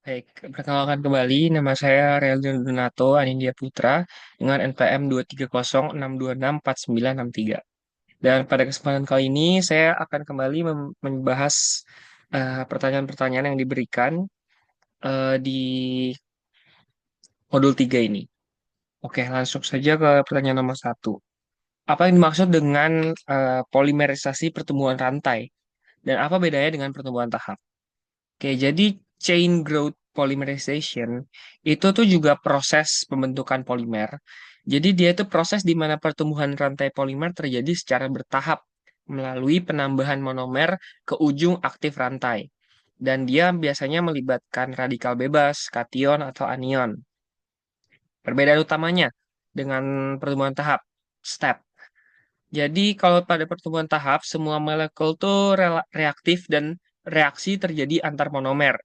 Baik, perkenalkan kembali, nama saya Real Donato Anindya Putra dengan NPM 230626493. Dan pada kesempatan kali ini saya akan kembali membahas pertanyaan-pertanyaan yang diberikan di modul 3 ini. Oke, langsung saja ke pertanyaan nomor satu. Apa yang dimaksud dengan polimerisasi pertumbuhan rantai? Dan apa bedanya dengan pertumbuhan tahap? Oke, jadi chain growth polymerization itu tuh juga proses pembentukan polimer. Jadi dia itu proses di mana pertumbuhan rantai polimer terjadi secara bertahap melalui penambahan monomer ke ujung aktif rantai. Dan dia biasanya melibatkan radikal bebas, kation, atau anion. Perbedaan utamanya dengan pertumbuhan tahap, step. Jadi kalau pada pertumbuhan tahap, semua molekul tuh reaktif dan reaksi terjadi antar monomer.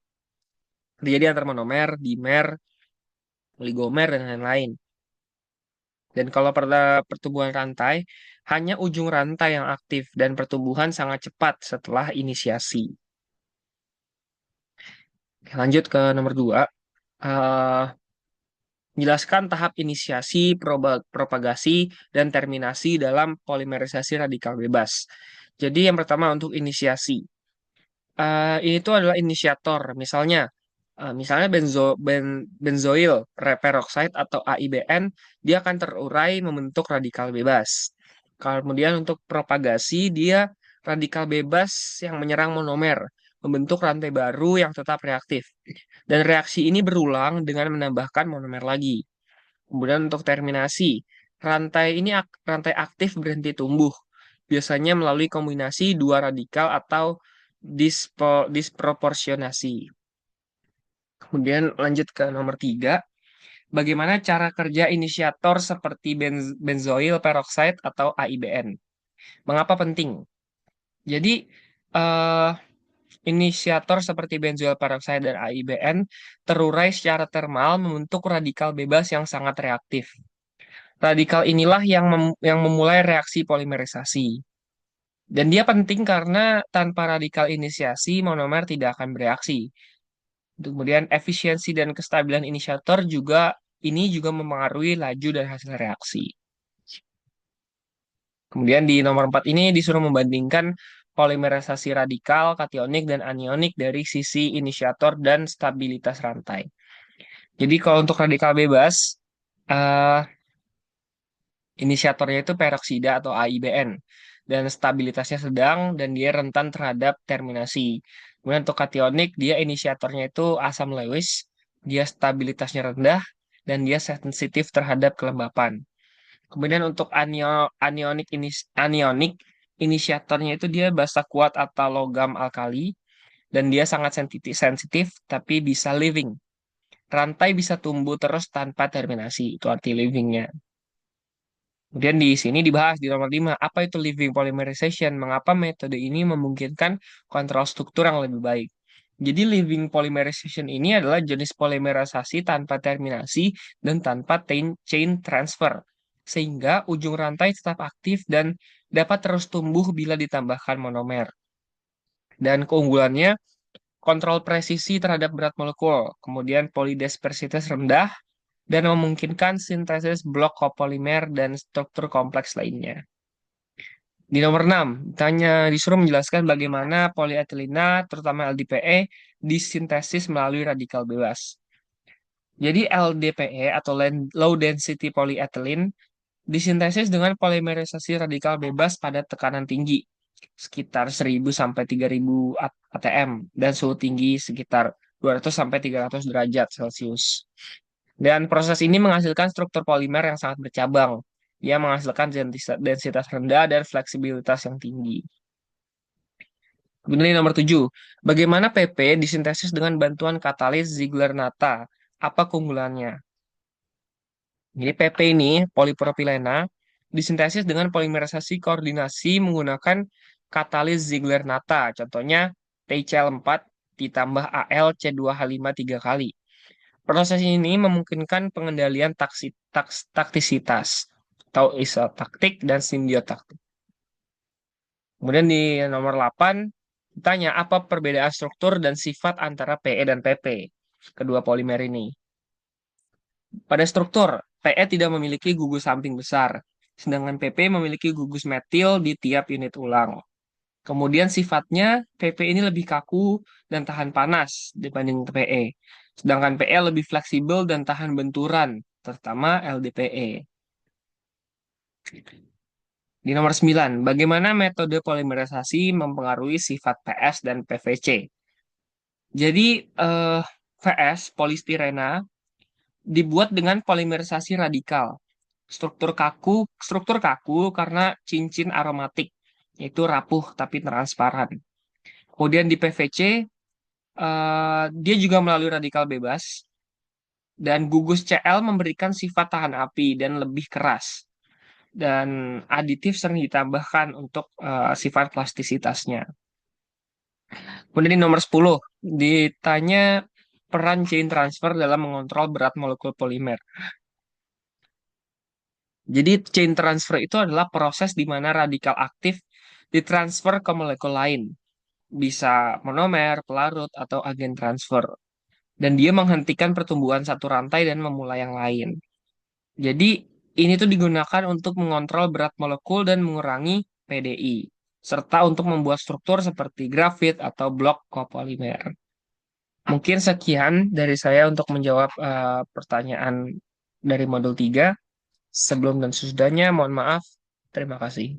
Terjadi antar monomer, dimer, oligomer, dan lain-lain. Dan kalau pada pertumbuhan rantai, hanya ujung rantai yang aktif dan pertumbuhan sangat cepat setelah inisiasi. Oke, lanjut ke nomor 2. Eh, Jelaskan tahap inisiasi, propagasi, dan terminasi dalam polimerisasi radikal bebas. Jadi yang pertama untuk inisiasi. Ini tuh adalah inisiator. Misalnya benzoil peroxide atau AIBN, dia akan terurai membentuk radikal bebas. Kemudian untuk propagasi, dia radikal bebas yang menyerang monomer, membentuk rantai baru yang tetap reaktif. Dan reaksi ini berulang dengan menambahkan monomer lagi. Kemudian untuk terminasi, rantai aktif berhenti tumbuh, biasanya melalui kombinasi dua radikal atau disproporsionasi. Kemudian lanjut ke nomor 3, bagaimana cara kerja inisiator seperti benzoil peroxide atau AIBN? Mengapa penting? Jadi, eh, inisiator seperti benzoil peroxide dan AIBN terurai secara termal membentuk radikal bebas yang sangat reaktif. Radikal inilah yang memulai reaksi polimerisasi. Dan dia penting karena tanpa radikal inisiasi, monomer tidak akan bereaksi. Kemudian efisiensi dan kestabilan inisiator juga mempengaruhi laju dan hasil reaksi. Kemudian di nomor 4 ini disuruh membandingkan polimerisasi radikal, kationik, dan anionik dari sisi inisiator dan stabilitas rantai. Jadi kalau untuk radikal bebas, eh, inisiatornya itu peroksida atau AIBN. Dan stabilitasnya sedang dan dia rentan terhadap terminasi. Kemudian untuk kationik, dia inisiatornya itu asam Lewis. Dia stabilitasnya rendah dan dia sensitif terhadap kelembapan. Kemudian untuk anionik, inisiatornya itu dia basa kuat atau logam alkali. Dan dia sangat sensitif tapi bisa living. Rantai bisa tumbuh terus tanpa terminasi. Itu arti livingnya. Kemudian di sini dibahas di nomor 5, apa itu living polymerization? Mengapa metode ini memungkinkan kontrol struktur yang lebih baik? Jadi living polymerization ini adalah jenis polimerisasi tanpa terminasi dan tanpa chain transfer. Sehingga ujung rantai tetap aktif dan dapat terus tumbuh bila ditambahkan monomer. Dan keunggulannya, kontrol presisi terhadap berat molekul, kemudian polidispersitas rendah, dan memungkinkan sintesis blok kopolimer dan struktur kompleks lainnya. Di nomor 6, disuruh menjelaskan bagaimana polietilena, terutama LDPE, disintesis melalui radikal bebas. Jadi LDPE atau low density polyethylene disintesis dengan polimerisasi radikal bebas pada tekanan tinggi, sekitar 1000 sampai 3000 atm, dan suhu tinggi sekitar 200 sampai 300 derajat Celcius. Dan proses ini menghasilkan struktur polimer yang sangat bercabang. Dia menghasilkan densitas rendah dan fleksibilitas yang tinggi. Kemudian nomor 7, bagaimana PP disintesis dengan bantuan katalis Ziegler-Natta? Apa keunggulannya? Jadi PP ini, polipropilena, disintesis dengan polimerisasi koordinasi menggunakan katalis Ziegler-Natta. Contohnya TiCl4 ditambah Al C2H5 3 kali. Proses ini memungkinkan pengendalian taktisitas atau isotaktik dan simbiotaktik. Kemudian di nomor 8, ditanya apa perbedaan struktur dan sifat antara PE dan PP. kedua polimer ini. Pada struktur, PE tidak memiliki gugus samping besar, sedangkan PP memiliki gugus metil di tiap unit ulang. Kemudian sifatnya PP ini lebih kaku dan tahan panas dibanding PE. Sedangkan PE lebih fleksibel dan tahan benturan, terutama LDPE. Di nomor 9, bagaimana metode polimerisasi mempengaruhi sifat PS dan PVC? Jadi, VS, polistirena, dibuat dengan polimerisasi radikal. Struktur kaku karena cincin aromatik, yaitu rapuh tapi transparan. Kemudian di PVC, dia juga melalui radikal bebas, dan gugus CL memberikan sifat tahan api dan lebih keras. Dan aditif sering ditambahkan untuk sifat plastisitasnya. Kemudian di nomor 10, ditanya peran chain transfer dalam mengontrol berat molekul polimer. Jadi chain transfer itu adalah proses di mana radikal aktif ditransfer ke molekul lain. Bisa monomer, pelarut, atau agen transfer. Dan dia menghentikan pertumbuhan satu rantai dan memulai yang lain. Jadi ini tuh digunakan untuk mengontrol berat molekul dan mengurangi PDI, serta untuk membuat struktur seperti grafit atau blok copolimer. Mungkin sekian dari saya untuk menjawab pertanyaan dari modul 3. Sebelum dan sesudahnya, mohon maaf. Terima kasih.